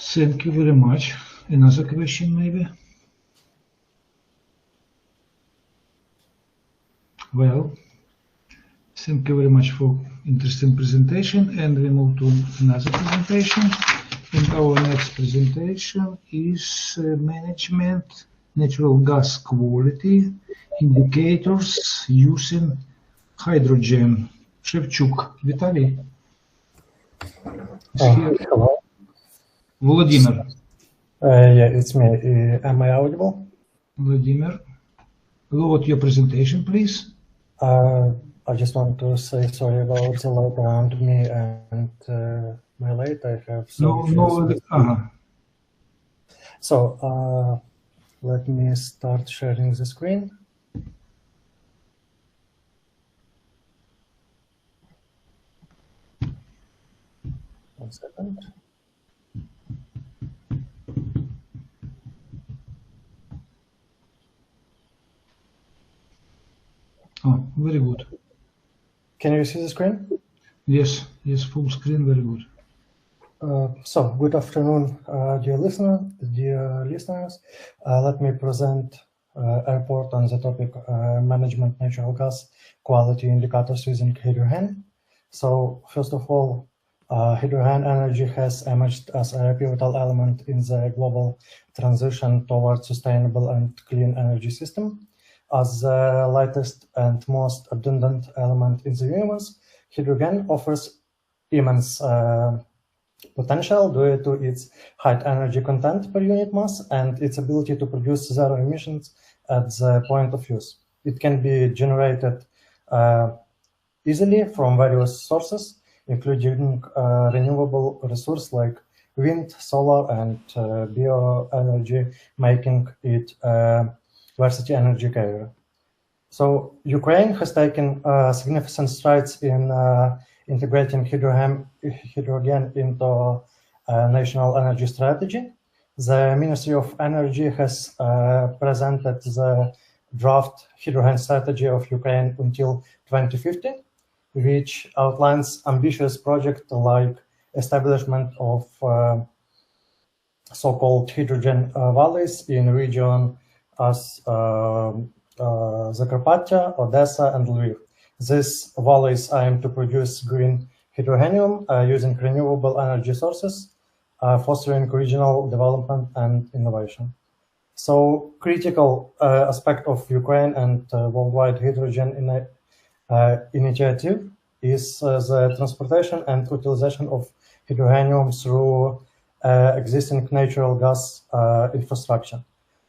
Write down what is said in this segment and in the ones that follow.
Thank you very much. Another question, maybe? Well, thank you very much for interesting presentation, and we move to another presentation. And our next presentation is management natural gas quality indicators using hydrogen. Shevchuk, Vitaly. Hello. Vladimir. Yeah, it's me. Am I audible? Vladimir, load your presentation, please. I just want to say sorry about the lag around me and my late. I have some issues. So let me start sharing the screen. One second. Oh, very good. Can you see the screen? Yes, full screen, very good. So, good afternoon, dear listeners. Let me present a report on the topic management natural gas quality indicators using hydrogen. So, first of all, hydrogen energy has emerged as a pivotal element in the global transition towards sustainable and clean energy system. As the lightest and most abundant element in the universe, hydrogen offers immense potential due to its high energy content per unit mass and its ability to produce zero emissions at the point of use. It can be generated easily from various sources, including renewable resources like wind, solar, and bioenergy, making it a varsity energy carrier. So Ukraine has taken significant strides in integrating hydrogen into a national energy strategy. The Ministry of Energy has presented the draft hydrogen strategy of Ukraine until 2050, which outlines ambitious projects like establishment of so-called hydrogen valleys in region as Zakarpattia, Odessa, and Lviv. These valleys aim to produce green hydrogenium using renewable energy sources, fostering regional development and innovation. So, critical aspect of Ukraine and worldwide hydrogen initiative is the transportation and utilization of hydrogenium through existing natural gas infrastructure.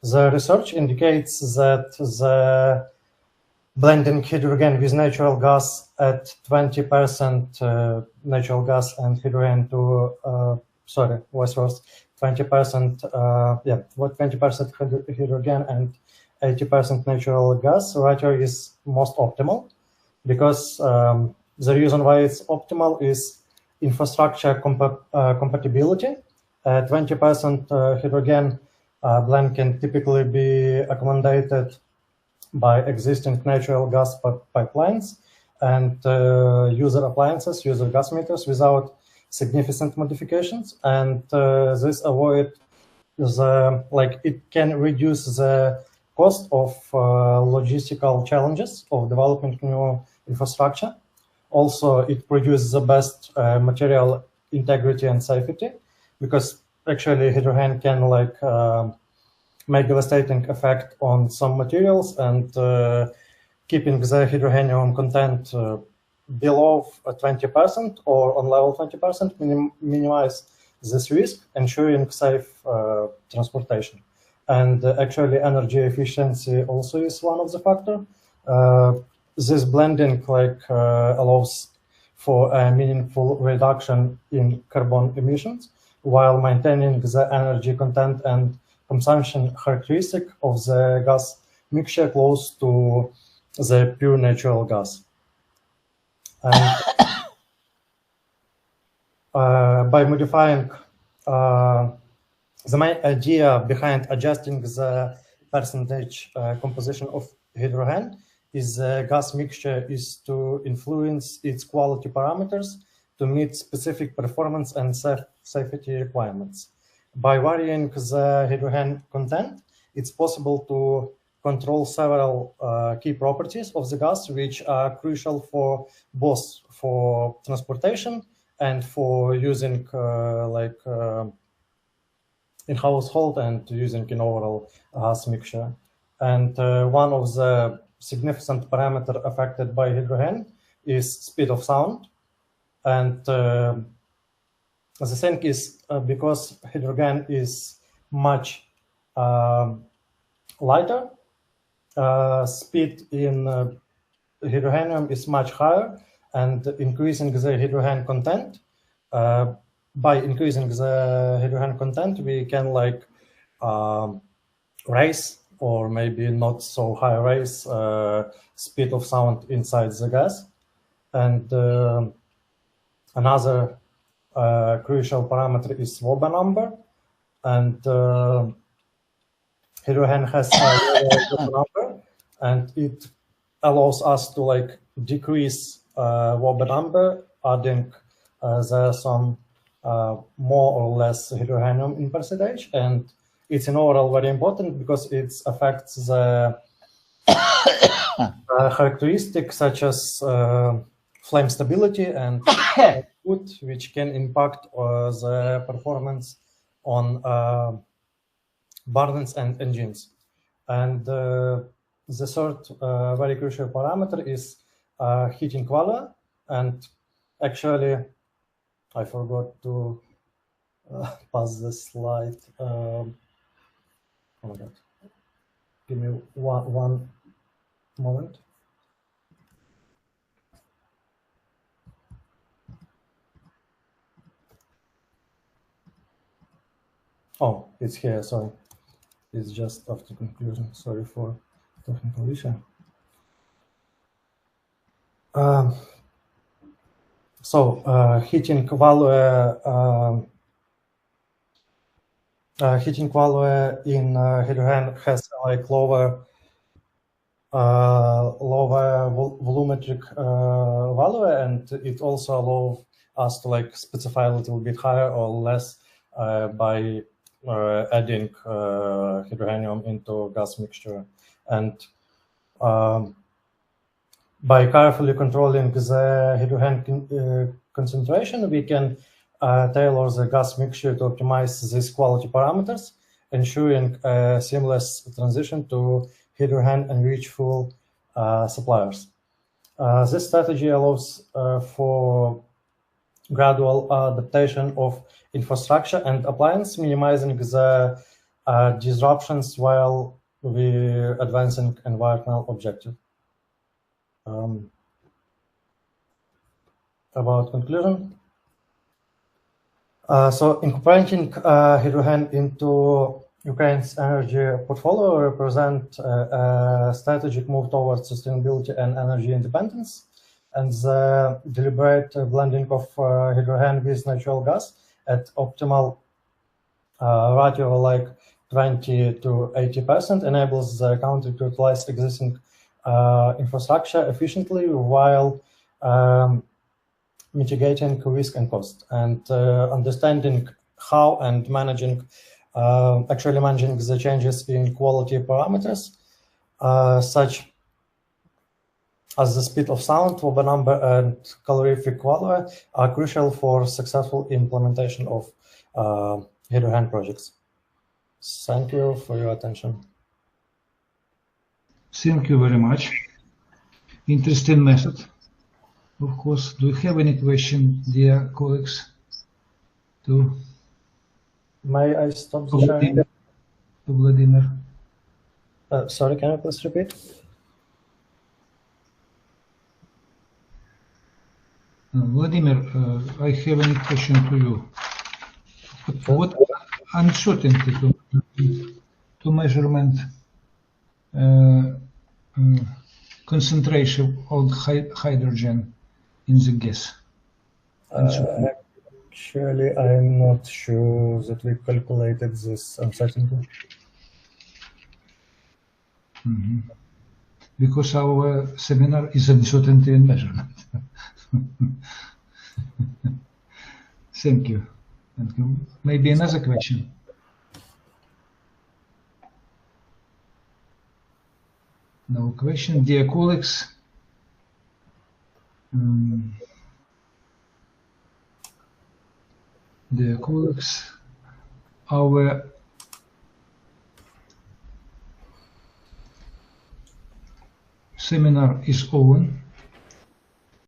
The research indicates that the blending hydrogen with natural gas at 20% natural gas and hydrogen to, 20%, 20% hydrogen and 80% natural gas ratio is most optimal, because the reason why it's optimal is infrastructure compatibility. 20% hydrogen blend can typically be accommodated by existing natural gas pipelines and user appliances, user gas meters without significant modifications, and this avoid it can reduce the cost of logistical challenges of developing new infrastructure. Also, it produces the best material integrity and safety, because actually hydrogen can make devastating effect on some materials, and keeping the hydrogenium content below 20% or on level 20% minimize this risk, ensuring safe transportation. And actually energy efficiency also is one of the factors. This blending allows for a meaningful reduction in carbon emissions while maintaining the energy content and consumption characteristic of the gas mixture close to the pure natural gas. And by modifying the main idea behind adjusting the percentage composition of hydrogen is the gas mixture is to influence its quality parameters to meet specific performance and safety requirements. by varying the hydrogen content, it's possible to control several key properties of the gas, which are crucial for both for transportation and for using in household and using in overall gas mixture. And one of the significant parameter affected by hydrogen is speed of sound. And the thing is, because hydrogen is much lighter, speed in hydrogenium is much higher, and increasing the hydrogen content. By increasing the hydrogen content, we can raise, or maybe not so high raise, speed of sound inside the gas. And another crucial parameter is Woba number, and hydrogen has a Woba number, and it allows us to decrease Woba number, adding there some more or less hydrogenium in percentage, and it's in overall very important because it affects the characteristics such as flame stability and output, which can impact the performance on burners and engines. And the third very crucial parameter is heating value. And actually, I forgot to pass the slide. Oh my God. Give me one moment. Oh, it's here, sorry. It's just after conclusion. Sorry for technical issue. Heating value in hydrogen has lower volumetric value, and it also allows us to specify a little bit higher or less by adding hydrogenium into gas mixture. And by carefully controlling the hydrogen concentration, we can tailor the gas mixture to optimize these quality parameters, ensuring a seamless transition to hydrogen-enriched fuel suppliers. This strategy allows for gradual adaptation of infrastructure and appliance, minimizing the disruptions while we're advancing environmental objectives. About conclusion. So incorporating hydrogen into Ukraine's energy portfolio represent a strategic move towards sustainability and energy independence, and the deliberate blending of hydrogen with natural gas at optimal ratio 20 to 80% enables the country to utilize existing infrastructure efficiently while mitigating risk and cost, and understanding how and actually managing the changes in quality parameters, such as the speed of sound, Woba number, and calorific value are crucial for successful implementation of hydrogen projects. Thank you for your attention. Thank you very much. Interesting method, of course. Do you have any question, dear colleagues? May I stop the sharing? To Vladimir. Sorry, can you please repeat? Vladimir, I have a question to you. What uncertainty to measurement concentration of hydrogen in the gas? Actually, I'm not sure that we calculated this uncertainty. Mm-hmm. Because our seminar is uncertainty in measurement. Thank you. Maybe another question. No question. Dear colleagues, our seminar is over.